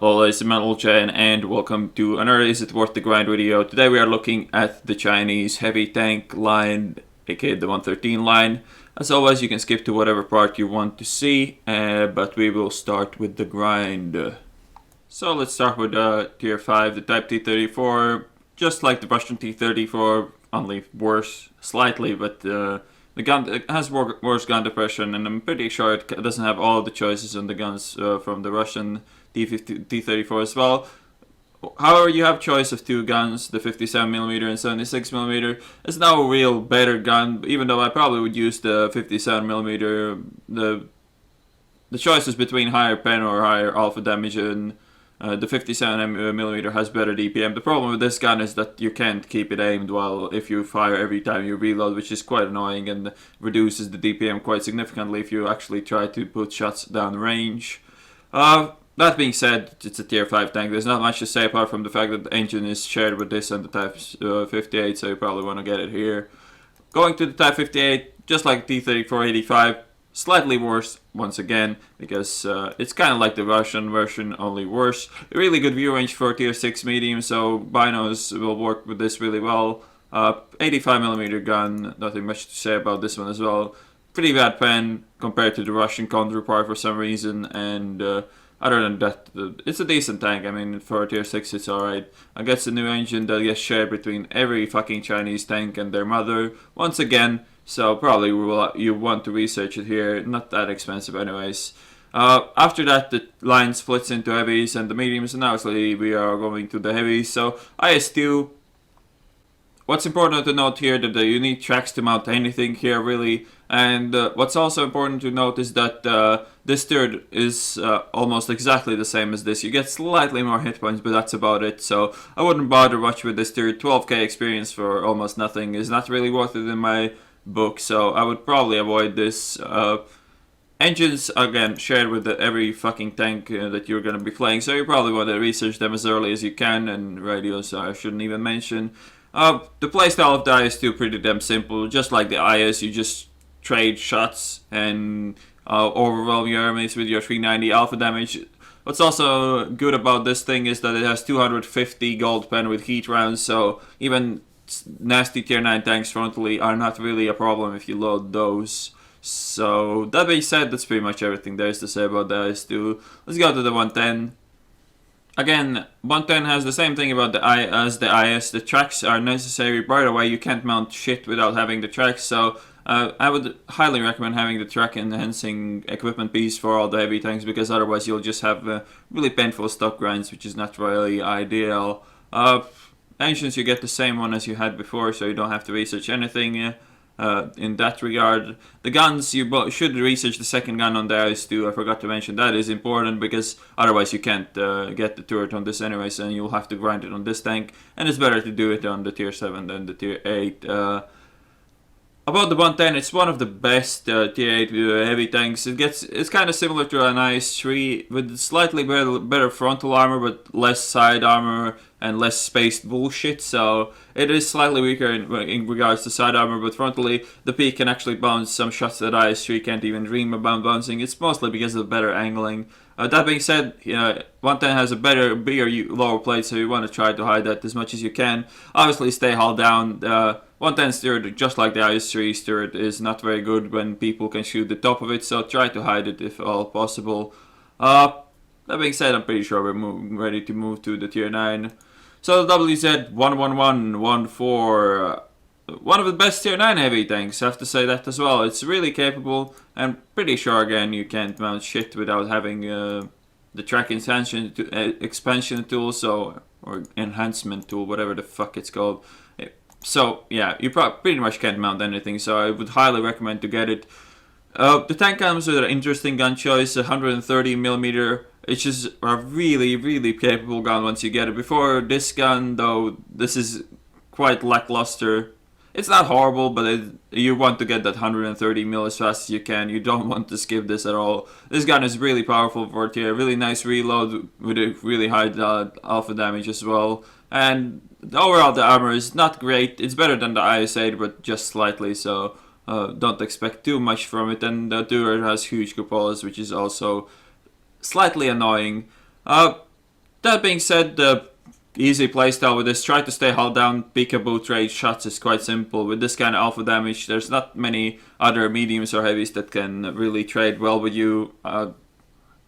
Hello, ladies and Metal Chain, and welcome to another Is It Worth the Grind video. Today we are looking at the Chinese heavy tank line, aka the 113 line. As always, you can skip to whatever part you want to see, but we will start with the grind. So let's start with Tier 5, the Type T-34. Just like the Russian T-34, only worse, slightly, but the gun has worse gun depression, and I'm pretty sure it doesn't have all the choices on the guns from the Russian T-34 as well. However, you have choice of two guns, the 57mm and 76mm. It's no real better gun, even though I probably would use the 57mm. The choice is between higher pen or higher alpha damage, and the 57mm has better DPM. The problem with this gun is that you can't keep it aimed well if you fire every time you reload, which is quite annoying and reduces the DPM quite significantly if you actually try to put shots down range. That being said, it's a tier 5 tank. There's not much to say apart from the fact that the engine is shared with this and the Type 58, so you probably want to get it here. Going to the Type 58, just like T-34-85, slightly worse once again, because it's kind of like the Russian version, only worse. A really good view range for tier 6 medium, so binos will work with this really well. 85mm gun, nothing much to say about this one as well. Pretty bad pen compared to the Russian counterpart for some reason, and other than that, it's a decent tank. I mean, for tier 6 it's alright. I guess the new engine that gets shared between every fucking Chinese tank and their mother, once again, so probably you want to research it here, not that expensive anyways. After that, the line splits into heavies and the mediums, and obviously we are going to the heavies. So IS-2, what's important to note here that you need tracks to mount anything here really, and what's also important to note is that this turret is almost exactly the same as this. You get slightly more hit points, but that's about it, so I wouldn't bother much with this turret. 12k experience for almost nothing is not really worth it in my book, so I would probably avoid this. Engines, again, shared with every fucking tank that you're going to be playing, so you probably want to research them as early as you can, and radios I shouldn't even mention. The playstyle of the IS-2 pretty damn simple. Just like the IS, you just trade shots and overwhelm your enemies with your 390 alpha damage. What's also good about this thing is that it has 250 gold pen with heat rounds, so even nasty tier 9 tanks frontally are not really a problem if you load those. So that being said, that's pretty much everything there is to say about the IS-2. Let's go to the 110. Again, 110 has the same thing about as the IS. The tracks are necessary. By the way, you can't mount shit without having the tracks, so I would highly recommend having the track enhancing equipment piece for all the heavy tanks, because otherwise you'll just have really painful stock grinds, which is not really ideal. Engines, you get the same one as you had before, so you don't have to research anything in that regard. The guns, you should research the second gun on the IS-2. I forgot to mention that is important, because otherwise you can't get the turret on this anyways, and you'll have to grind it on this tank, and it's better to do it on the tier 7 than the tier 8. About the 110, it's one of the best tier 8 heavy tanks. It's kind of similar to an IS-3 with slightly better frontal armor, but less side armor and less spaced bullshit. So it is slightly weaker in regards to side armor, but frontally the peak can actually bounce some shots that IS-3 can't even dream about bouncing. It's mostly because of better angling. That being said, 110 has a bigger lower plate, so you want to try to hide that as much as you can. Obviously, stay hull down. 110's turret, just like the IS-3's turret, is not very good when people can shoot the top of it, so try to hide it if all possible. That being said, I'm pretty sure we're ready to move to the tier 9. So the WZ-11114, one of the best tier 9 heavy tanks, I have to say that as well. It's really capable, and pretty sure again you can't mount shit without having the track expansion tool, or enhancement tool, whatever the fuck it's called. So yeah, you pretty much can't mount anything, so I would highly recommend to get it. The tank comes with an interesting gun choice, 130mm, which is a really, really capable gun once you get it. Before this gun, though, this is quite lackluster. It's not horrible, but you want to get that 130mm as fast as you can. You don't want to skip this at all. This gun is really powerful for tier. Really nice reload with a really high alpha damage as well. And overall, the armor is not great. It's better than the IS-8, but just slightly, so don't expect too much from it. And the turret has huge cupolas, which is also slightly annoying. That being said, the easy playstyle with this, try to stay hull down, peekaboo trade shots is quite simple. With this kind of alpha damage, there's not many other mediums or heavies that can really trade well with you.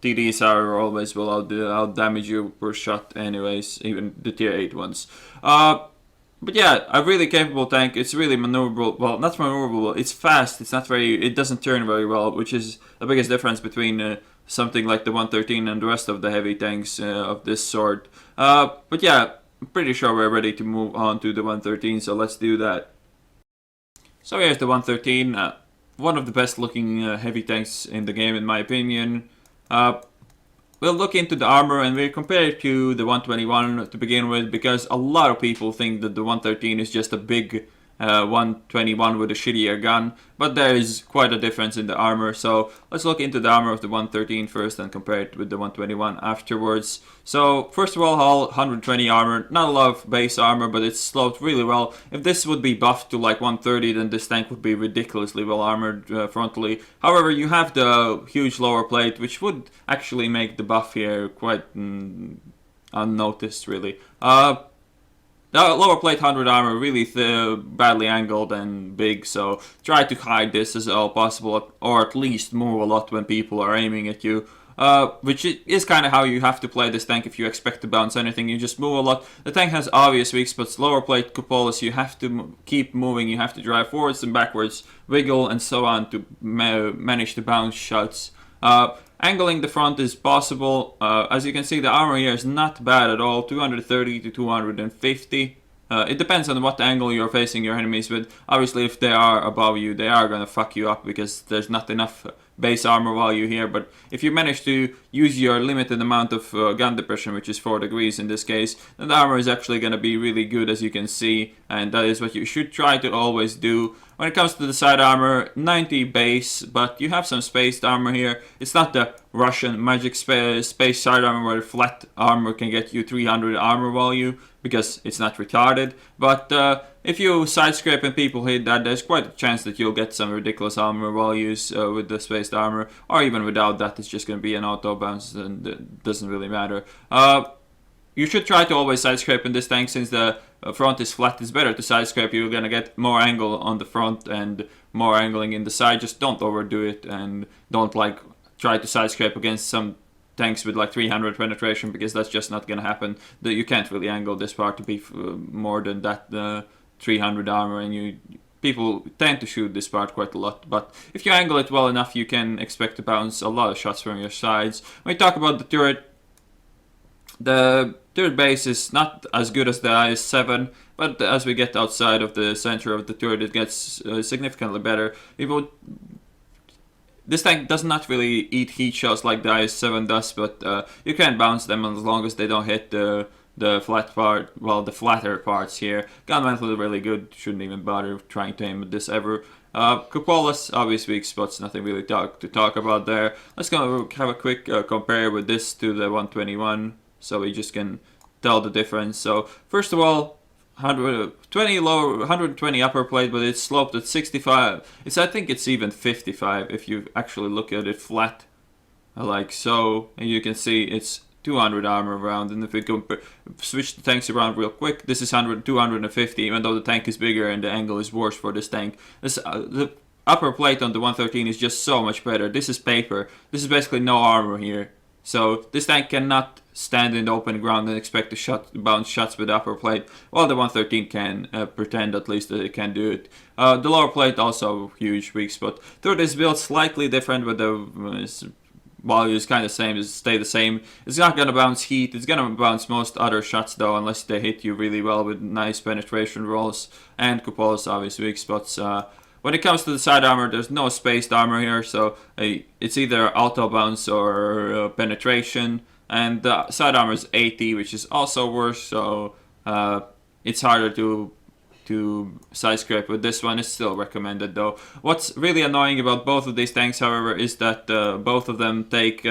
TDs are always will out damage you per shot anyways, even the tier 8 ones. But yeah, a really capable tank. It's really maneuverable. Well, not maneuverable. It's fast. It's not very. It doesn't turn very well, which is the biggest difference between something like the 113 and the rest of the heavy tanks of this sort. But yeah, I'm pretty sure we're ready to move on to the 113. So let's do that. So here's the 113. One of the best looking heavy tanks in the game, in my opinion. We'll look into the armor and we'll compare it to the 121 to begin with, because a lot of people think that the 113 is just a big 121 with a shittier gun, but there is quite a difference in the armor. So let's look into the armor of the 113 first and compare it with the 121 afterwards. So first of all, hull 120 armor, not a lot of base armor, but it's sloped really well. If this would be buffed to like 130, then this tank would be ridiculously well armored frontally. However, you have the huge lower plate, which would actually make the buff here quite unnoticed, really. The lower plate 100 armor really badly angled and big, so try to hide this as all possible, or at least move a lot when people are aiming at you. Which is kind of how you have to play this tank if you expect to bounce anything. You just move a lot. The tank has obvious weak spots. Lower plate cupolas, you have to keep moving. You have to drive forwards and backwards, wiggle and so on to manage to bounce shots. Angling the front is possible. As you can see, the armor here is not bad at all. 230 to 250. It depends on what angle you're facing your enemies with. Obviously, if they are above you, they are gonna fuck you up because there's not enough base armor value here. But if you manage to use your limited amount of gun depression, which is 4 degrees in this case, then the armor is actually gonna be really good, as you can see, and that is what you should try to always do. When it comes to the side armor, 90 base, but you have some spaced armor here. It's not the Russian magic space side armor where flat armor can get you 300 armor value, because it's not retarded. But if you side scrape and people hit that, there's quite a chance that you'll get some ridiculous armor values with the spaced armor, or even without that, it's just going to be an auto bounce and it doesn't really matter. You should try to always side scrape in this tank, since the front is flat. It's better to side scrape. You're gonna get more angle on the front and more angling in the side. Just don't overdo it, and don't like try to side scrape against some tanks with like 300 penetration, because that's just not gonna happen. You can't really angle this part to be more than that 300 armor, and people tend to shoot this part quite a lot. But if you angle it well enough, you can expect to bounce a lot of shots from your sides. When we talk about the turret base is not as good as the IS-7, but as we get outside of the center of the turret, it gets significantly better. This tank does not really eat heat shots like the IS-7 does, but you can bounce them as long as they don't hit the flat part, well, the flatter parts here. Gun mantle is really good, shouldn't even bother trying to aim at this ever. Cupolas, obvious weak spots, nothing really to talk about there. Let's go have a quick compare with this to the 121. So we just can tell the difference. So first of all, 120 lower, 120 upper plate, but it's sloped at 65. I think it's even 55 if you actually look at it flat, like so. And you can see it's 200 armor around. And if we switch the tanks around real quick, this is 250. Even though the tank is bigger and the angle is worse for this tank, the upper plate on the 113 is just so much better. This is paper. This is basically no armor here. So this tank cannot stand in the open ground and expect to bounce shots with the upper plate, while the 113 can pretend at least that it can do it. The lower plate also huge weak spot. Third is built slightly different, but the value is kind of same, stay the same. It's not gonna bounce heat. It's gonna bounce most other shots though, unless they hit you really well with nice penetration rolls. And Cupolas obviously weak spots. When it comes to the side armor, there's no spaced armor here, so it's either auto bounce or penetration. And the side armor is 80, which is also worse, so it's harder to side scrape with this one. It's still recommended though. What's really annoying about both of these tanks, however, is that both of them take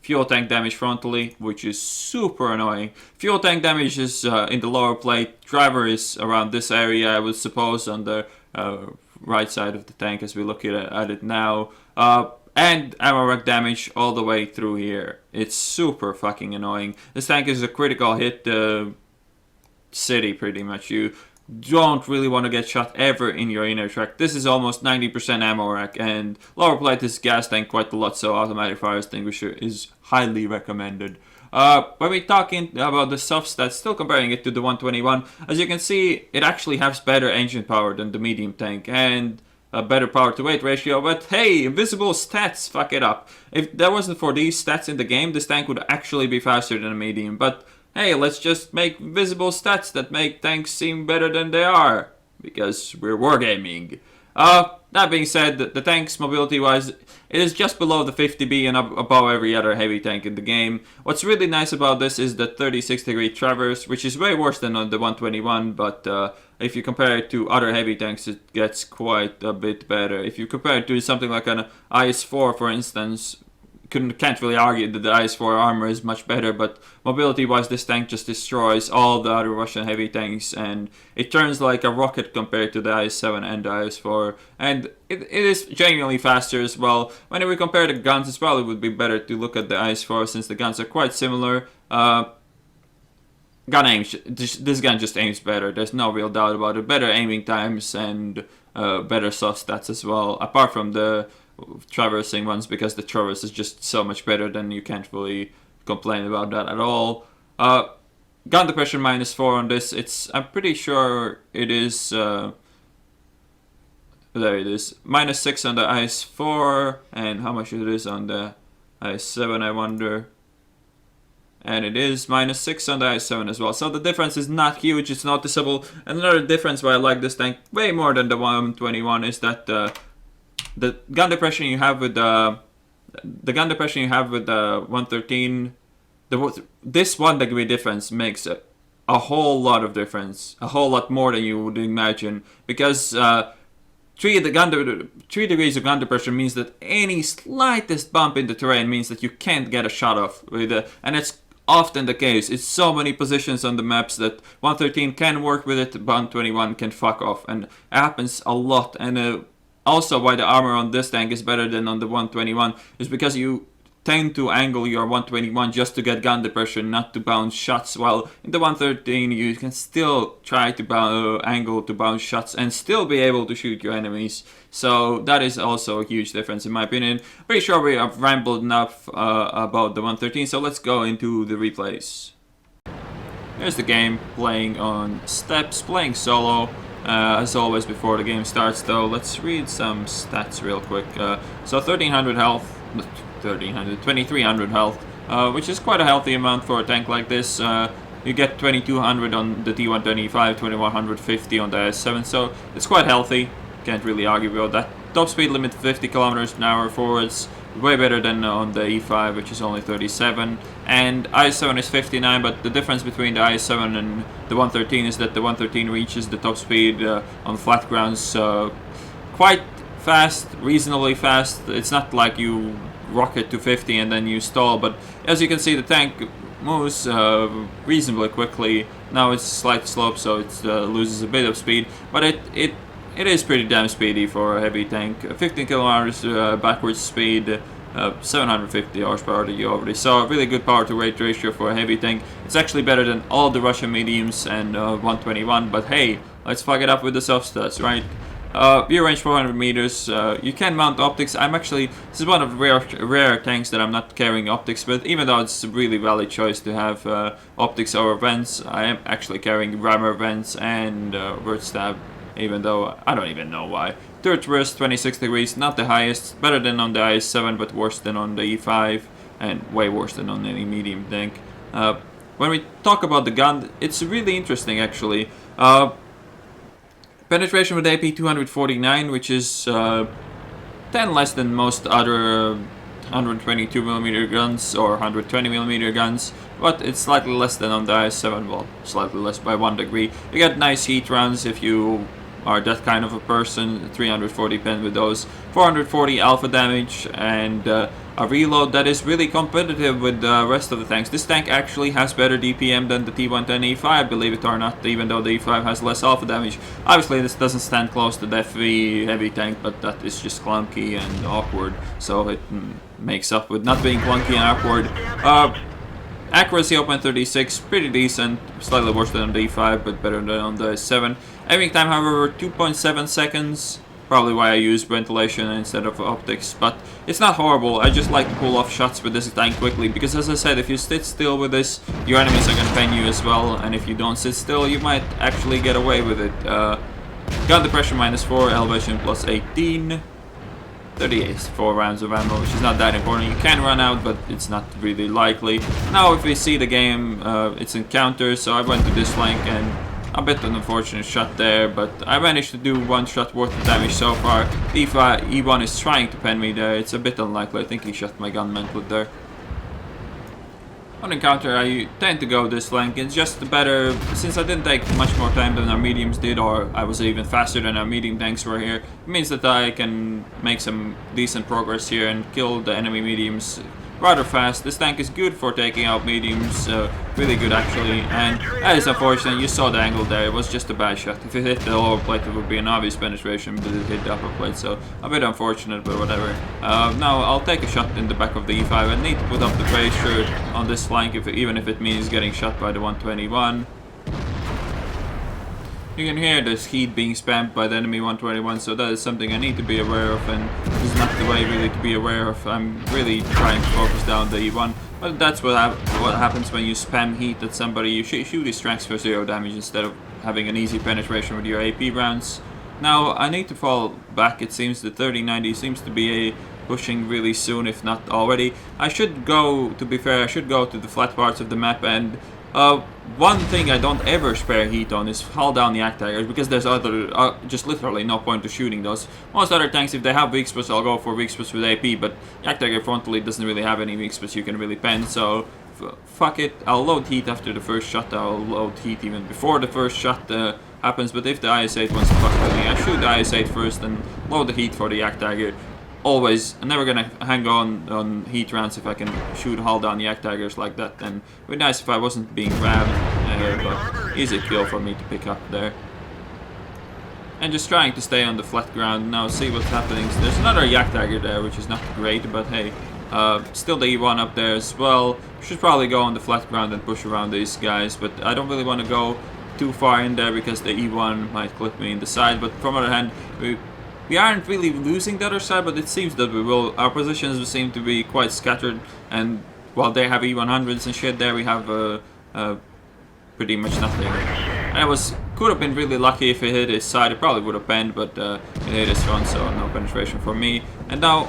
fuel tank damage frontally, which is super annoying. Fuel tank damage is in the lower plate. Driver is around this area, I would suppose, on the right side of the tank as we look at it now. And ammo rack damage all the way through here. It's super fucking annoying. This tank is a critical hit city pretty much. You don't really want to get shot ever in your inner track. This is almost 90% ammo rack, and lower plate is gas tank quite a lot, so automatic fire extinguisher is highly recommended. When we talking about the soft stats, still comparing it to the 121, as you can see, it actually has better engine power than the medium tank, and a better power to weight ratio, but hey, invisible stats fuck it up. If that wasn't for these stats in the game, this tank would actually be faster than a medium, but hey, let's just make visible stats that make tanks seem better than they are, because we're wargaming. That being said, the tank's mobility-wise, it is just below the 50B and above every other heavy tank in the game. What's really nice about this is the 36-degree traverse, which is way worse than on the 121, but if you compare it to other heavy tanks, it gets quite a bit better. If you compare it to something like an IS-4, for instance, can't really argue that the IS-4 armor is much better, but mobility-wise, this tank just destroys all the other Russian heavy tanks, and it turns like a rocket compared to the IS-7 and the IS-4, and it is genuinely faster as well. When we compare the guns as well, it would be better to look at the IS-4, since the guns are quite similar. Gun aims, this gun just aims better, there's no real doubt about it. Better aiming times and better soft stats as well, apart from the traversing ones, because the traverse is just so much better, then you can't really complain about that at all. Gun depression -4 on this, I'm pretty sure it is, there it is, -6 on the IS-4, and how much it is on the IS-7 I wonder. And it is -6 on the IS-7 as well. So the difference is not huge, it's noticeable. Another difference why I like this tank way more than the 121 is that the gun depression you have with the 113, this 1 degree difference makes a whole lot of difference, a whole lot more than you would imagine, because 3 degrees of gun depression means that any slightest bump in the terrain means that you can't get a shot off with it, and it's often the case. It's so many positions on the maps that 113 can work with it, 121 can fuck off, and it happens a lot. And also why the armor on this tank is better than on the 121 is because you tend to angle your 121 just to get gun depression, not to bounce shots, while in the 113 you can still try to angle to bounce shots and still be able to shoot your enemies. So that is also a huge difference in my opinion. Pretty sure we have rambled enough about the 113, so let's go into the replays. Here's the game, playing on steps, playing solo. As always before the game starts though, let's read some stats real quick. So 1300 health, 2300 health, which is quite a healthy amount for a tank like this. You get 2200 on the T125, 2150 on the S7, so it's quite healthy, can't really argue about that. Top speed limit 50 kilometers an hour forwards, way better than on the E5, which is only 37, and IS-7 is 59, but the difference between the IS-7 and the 113 is that the 113 reaches the top speed on flat grounds quite fast, reasonably fast. It's not like you rocket to 50 and then you stall, but as you can see the tank moves reasonably quickly. Now it's slight slope, so it loses a bit of speed, but it is pretty damn speedy for a heavy tank. 15 kilometers backwards speed, 750 horsepower that you already saw. Really good power to weight ratio for a heavy tank. It's actually better than all the Russian mediums and 121, but hey, let's fuck it up with the soft stats, right? View range 400 meters, you can mount optics. This is one of the rare tanks that I'm not carrying optics with, even though it's a really valid choice to have optics over vents. I am actually carrying rammer vents and word stab, even though I don't even know why. Turret burst 26 degrees, not the highest, better than on the IS-7, but worse than on the E5, and way worse than on any medium tank. When we talk about the gun, it's really interesting actually. Penetration with AP 249, which is 10 less than most other 122mm guns or 120mm guns, but it's slightly less than on the IS-7, well, slightly less by 1 degree. You get nice heat runs if you are that kind of a person, 340 pen with those, 440 alpha damage, and a reload that is really competitive with the rest of the tanks. This tank actually has better DPM than the T110 E5, believe it or not, even though the E5 has less alpha damage. Obviously this doesn't stand close to the FV heavy tank, but that is just clunky and awkward, so it makes up with not being clunky and awkward. Accuracy 0.36, pretty decent, slightly worse than on the E5, but better than on the S7. Aiming time, however, 2.7 seconds. Probably why I use ventilation instead of optics, but it's not horrible. I just like to pull off shots with this tank quickly, because as I said, if you sit still with this, your enemies are going to pen you as well, and if you don't sit still, you might actually get away with it. Gun depression -4, elevation +18, 38 4 rounds of ammo, which is not that important. You can run out, but it's not really likely. Now if we see the game, it's encounters, so I went to this flank and a bit an unfortunate shot there, but I managed to do one shot worth of damage so far. E1 is trying to pen me there. It's a bit unlikely. I think he shot my gun mantlet there. On encounter, I tend to go this flank. It's just better, since I didn't take much more time than our mediums did, or I was even faster than our medium tanks were here. It means that I can make some decent progress here and kill the enemy mediums rather fast. This tank is good for taking out mediums, really good actually, and that is unfortunate. You saw the angle there, it was just a bad shot. If it hit the lower plate it would be an obvious penetration, but it hit the upper plate, so a bit unfortunate, but whatever. Now I'll take a shot in the back of the E5. I need to put up the pressure on this flank, even if it means getting shot by the 121. You can hear this heat being spammed by the enemy 121, so that is something I need to be aware of, and this is not the way really to be aware of. I'm really trying to focus down the E1, but that's what happens when you spam heat at somebody. You shoot these tracks for 0 damage instead of having an easy penetration with your AP rounds. Now I need to fall back. It seems the 3090 seems to be pushing really soon, if not already. I should go, to be fair, I should go to the flat parts of the map, and one thing I don't ever spare heat on is haul down the Jagdtiggers, because there's just literally no point to shooting those. Most other tanks, if they have weak spots, I'll go for weak spots with AP, but Jagdtiger frontally doesn't really have any weak spots you can really pen, so fuck it. I'll load heat after the first shot. I'll load heat even before the first shot happens, but if the IS-8 wants to fuck with me, I shoot the IS-8 first and load the heat for the Jagdtiger. Always, I'm never gonna hang on heat rounds if I can haul down the Jagdtigers like that. And it would be nice if I wasn't being grabbed, but easy kill for me to pick up there. And just trying to stay on the flat ground now, see what's happening. So there's another Jagdtiger there, which is not great, but hey, still the E1 up there as well. Should probably go on the flat ground and push around these guys, but I don't really want to go too far in there because the E1 might clip me in the side. But from the other hand, we aren't really losing the other side, but it seems that we will. Our positions seem to be quite scattered, and while they have E100s and shit, there we have pretty much nothing. And could have been really lucky if it hit his side. It probably would have bent, but it hit his front, so no penetration for me. And now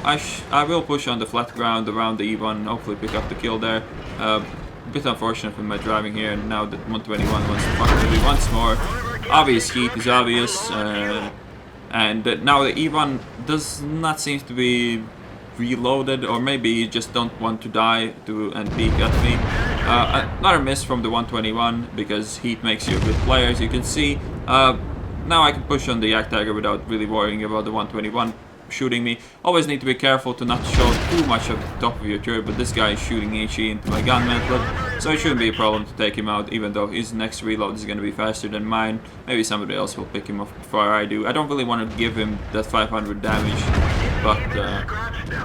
I will push on the flat ground around the E1 and hopefully pick up the kill there. A bit unfortunate with my driving here, and now that 121 wants to fuck with me once more. Obvious heat is obvious. And now the E1 does not seem to be reloaded, or maybe you just don't want to die and peek at me. Another miss from the 121 because heat makes you a good player, as you can see. Now I can push on the Jagdtiger without really worrying about the 121 shooting me. Always need to be careful to not show too much of the top of your turret, but this guy is shooting HE into my gun mantlet, so it shouldn't be a problem to take him out, even though his next reload is going to be faster than mine. Maybe somebody else will pick him up before I do. I don't really want to give him that 500 damage, but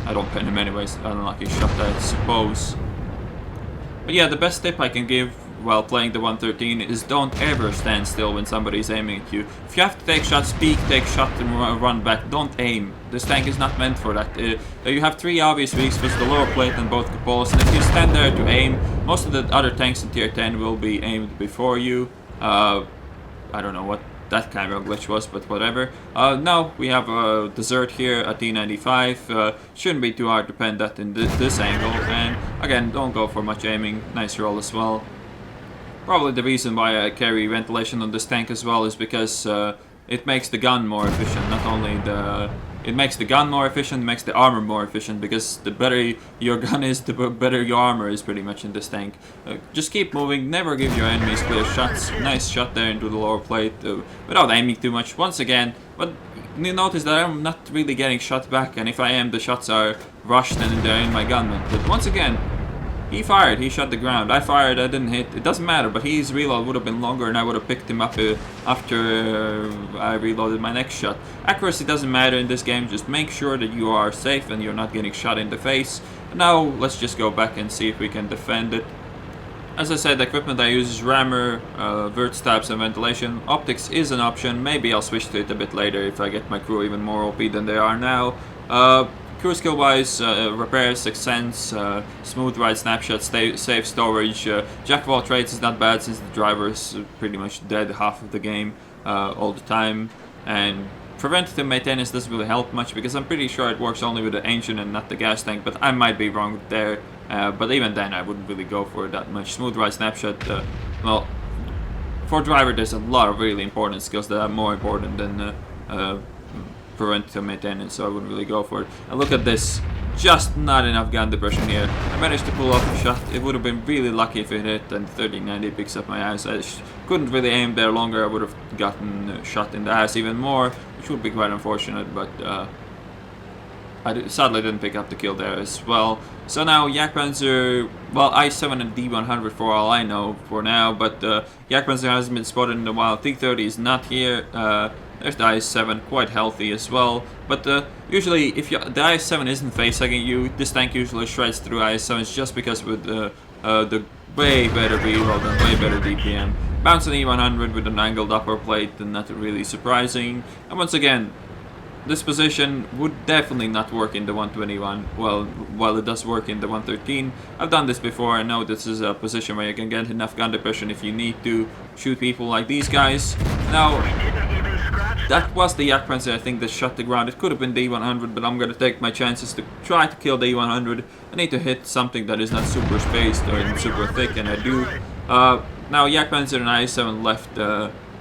I don't pen him anyways. Unlucky shot, I suppose. But yeah, the best tip I can give while playing the 113 is don't ever stand still when somebody's aiming at you. If you have to take shots, peek, take shot and run back. Don't aim. This tank is not meant for that. You have 3 obvious weak spots, the lower plate and both cupolas, and if you stand there to aim, most of the other tanks in tier 10 will be aimed before you. I don't know what that kind of glitch was, but whatever. Now we have a desert here at T95. Shouldn't be too hard to pen that in this angle, and again, don't go for much aiming. Nice roll as well. Probably the reason why I carry ventilation on this tank as well is because it makes the gun more efficient. Not only it makes the gun more efficient, it makes the armor more efficient, because the better your gun is, the better your armor is pretty much in this tank. Just keep moving, never give your enemies clear shots. Nice shot there into the lower plate without aiming too much once again. But you notice that I'm not really getting shot back, and if I am, the shots are rushed and they're in my gunman. But once again, he fired, he shot the ground. I fired, I didn't hit. It doesn't matter, but his reload would have been longer and I would have picked him up after I reloaded my next shot. Accuracy doesn't matter in this game, just make sure that you are safe and you're not getting shot in the face. Now, let's just go back and see if we can defend it. As I said, the equipment I use is rammer, vert stabs and ventilation. Optics is an option, maybe I'll switch to it a bit later if I get my crew even more OP than they are now. Crew skill wise, repair, sixth sense, smooth ride, snapshot, safe storage. Jack of all trades is not bad since the driver is pretty much dead half of the game all the time. And preventative maintenance doesn't really help much because I'm pretty sure it works only with the engine and not the gas tank, but I might be wrong there. But even then, I wouldn't really go for it that much. Smooth ride, snapshot, well, for driver, there's a lot of really important skills that are more important than preventative maintenance, so I wouldn't really go for it. And look at this, just not enough gun depression here. I managed to pull off a shot. It would have been really lucky if it hit, and 1390 picks up my ass. I couldn't really aim there longer. I would have gotten shot in the ass even more, which would be quite unfortunate, but I sadly didn't pick up the kill there as well. So now Jagdpanzer, well, I7 and D100 for all I know for now, but Jagdpanzer hasn't been spotted in a while. T30 is not here. There's the IS-7, quite healthy as well. But usually, if the IS-7 isn't face-hugging you, this tank usually shreds through IS-7s just because with the way better reload and way better DPM. Bounce an E100 with an angled upper plate, and not really surprising. And once again, this position would definitely not work in the 121, well, while it does work in the 113. I've done this before, I know this is a position where you can get enough gun depression if you need to shoot people like these guys. Now, that was the Jagdpanzer I think that shot the ground. It could have been D100, but I'm gonna take my chances to try to kill the D100. I need to hit something that is not super spaced or super thick, and I do. Now Jagdpanzer and IS-7 left,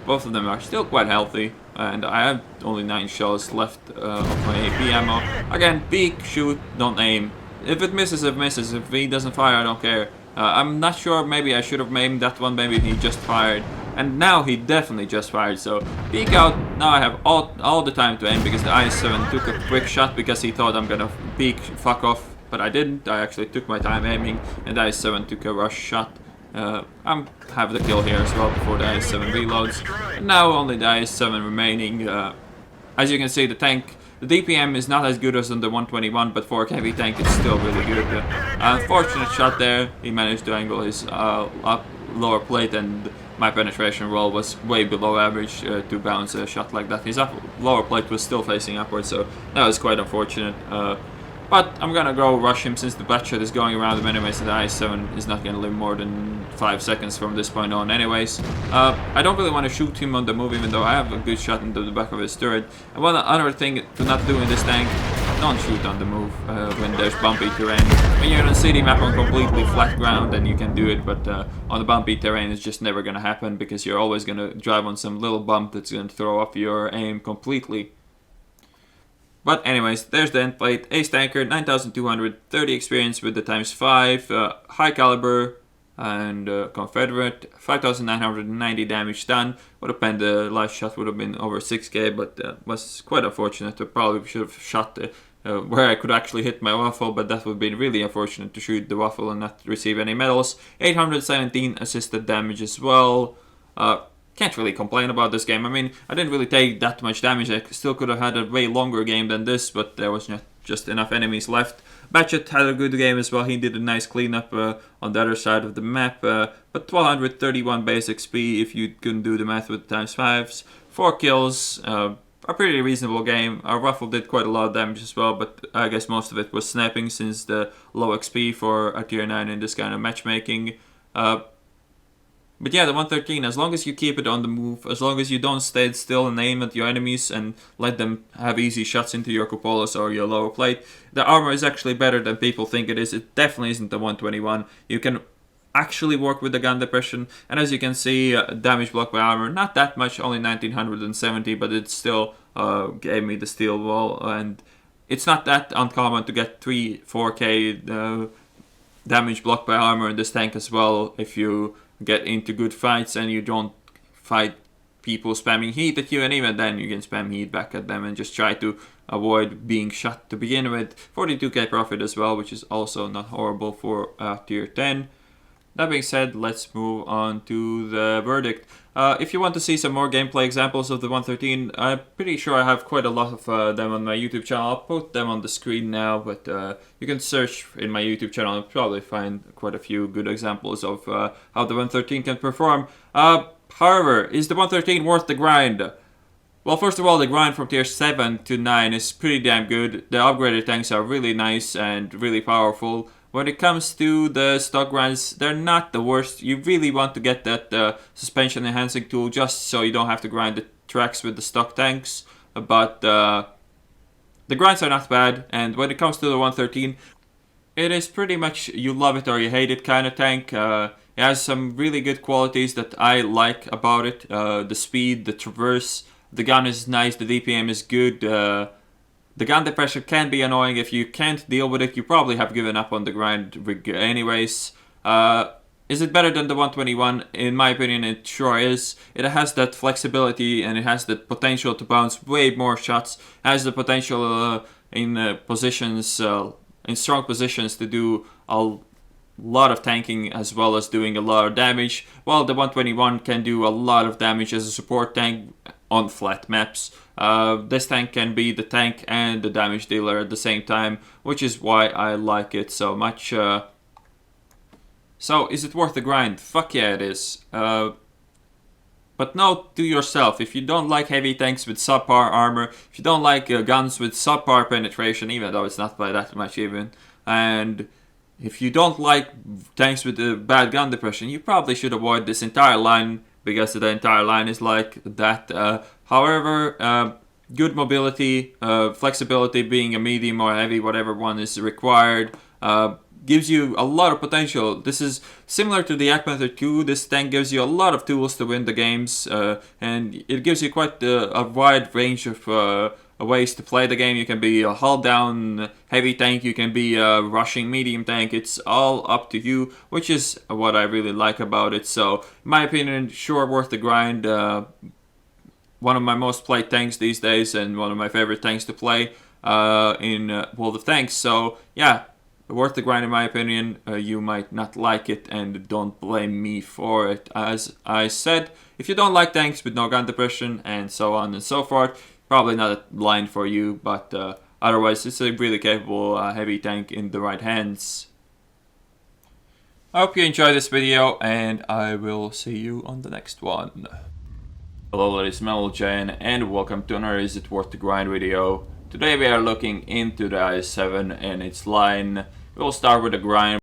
both of them are still quite healthy. And I have only 9 shells left of my AP ammo. Again, peek, shoot, don't aim. If it misses, it misses. If he doesn't fire, I don't care. I'm not sure, maybe I should have aimed that one, maybe he just fired. And now he definitely just fired, so peek out. Now I have all the time to aim because the IS-7 took a quick shot because he thought I'm gonna peek, fuck off. But I didn't, I actually took my time aiming, and the IS-7 took a rush shot. I have the kill here as well before the IS-7 reloads. And now only the IS-7 remaining. As you can see, the tank, the DPM is not as good as on the 121, but for a heavy tank it's still really good. Unfortunate shot there, he managed to angle his lower plate, and my penetration roll was way below average to bounce a shot like that. His lower plate was still facing upwards, so that was quite unfortunate. But I'm gonna go rush him since the Batshot is going around him anyways, and the IS-7 is not gonna live more than 5 seconds from this point on anyways. I don't really want to shoot him on the move, even though I have a good shot into the back of his turret. And one other thing to not do in this tank, don't shoot on the move when there's bumpy terrain. When you're on a city map on completely flat ground, then you can do it, but on the bumpy terrain it's just never gonna happen, because you're always gonna drive on some little bump that's gonna throw off your aim completely. But anyways, there's the end plate. Ace Tanker, 9,230 experience with the ×5, high caliber and Confederate, 5,990 damage done. Would have been the last shot would have been over 6k, but was quite unfortunate. I probably should have shot where I could actually hit my waffle, but that would be really unfortunate to shoot the waffle and not receive any medals. 817 assisted damage as well. Can't really complain about this game. I mean, I didn't really take that much damage. I still could have had a way longer game than this, but there was not just enough enemies left. Batshot had a good game as well. He did a nice cleanup on the other side of the map. But 1231 base XP if you couldn't do the math with ×5s. 4 kills. A pretty reasonable game. Our Ruffle did quite a lot of damage as well, but I guess most of it was snapping since the low XP for a tier 9 in this kind of matchmaking. But yeah, the 113, as long as you keep it on the move, as long as you don't stay still and aim at your enemies and let them have easy shots into your cupolas or your lower plate, the armor is actually better than people think it is. It definitely isn't the 121. You can actually work with the gun depression, and as you can see, damage block by armor, not that much, only 1970, but it still gave me the steel wall, and it's not that uncommon to get 3-4k damage block by armor in this tank as well if you get into good fights and you don't fight people spamming heat at you, and even then you can spam heat back at them and just try to avoid being shot to begin with. 42k profit as well, which is also not horrible for tier 10. That being said, let's move on to the verdict. If you want to see some more gameplay examples of the 113, I'm pretty sure I have quite a lot of them on my YouTube channel. I'll put them on the screen now, but you can search in my YouTube channel and probably find quite a few good examples of how the 113 can perform. However, is the 113 worth the grind? Well, first of all, the grind from tier 7 to 9 is pretty damn good. The upgraded tanks are really nice and really powerful. When it comes to the stock grinds, they're not the worst. You really want to get that suspension enhancing tool just so you don't have to grind the tracks with the stock tanks. But the grinds are not bad, and when it comes to the 113, it is pretty much you love it or you hate it kind of tank. It has some really good qualities that I like about it. The speed, the traverse, the gun is nice, the DPM is good. The gun depression can be annoying. If you can't deal with it, you probably have given up on the grind rig anyways. Is it better than the 121? In my opinion, it sure is. It has that flexibility and it has the potential to bounce way more shots. It has the potential in positions, in strong positions to do a lot of tanking as well as doing a lot of damage. While the 121 can do a lot of damage as a support tank on flat maps. This tank can be the tank and the damage dealer at the same time, which is why I like it so much. So, is it worth the grind? Fuck yeah, it is. But note to yourself, if you don't like heavy tanks with subpar armor, if you don't like guns with subpar penetration, even though it's not by that much even, and if you don't like tanks with bad gun depression, you probably should avoid this entire line, because the entire line is like that. However, good mobility, flexibility, being a medium or heavy, whatever one is required, gives you a lot of potential. This is similar to the Yak-Panther 2. This tank gives you a lot of tools to win the games, and it gives you quite a wide range of ways to play the game. You can be a hull down heavy tank, you can be a rushing medium tank. It's all up to you, which is what I really like about it. So, in my opinion, sure worth the grind. One of my most played tanks these days and one of my favorite tanks to play in World of Tanks. So, yeah, worth the grind in my opinion. You might not like it, and don't blame me for it. As I said, if you don't like tanks with no gun depression and so on and so forth, probably not a line for you, but otherwise it's a really capable heavy tank in the right hands. I hope you enjoyed this video, and I will see you on the next one. Hello ladies and gentlemen, and welcome to another Is It Worth the Grind video. Today we are looking into the IS-7 and its line. We'll start with the grind.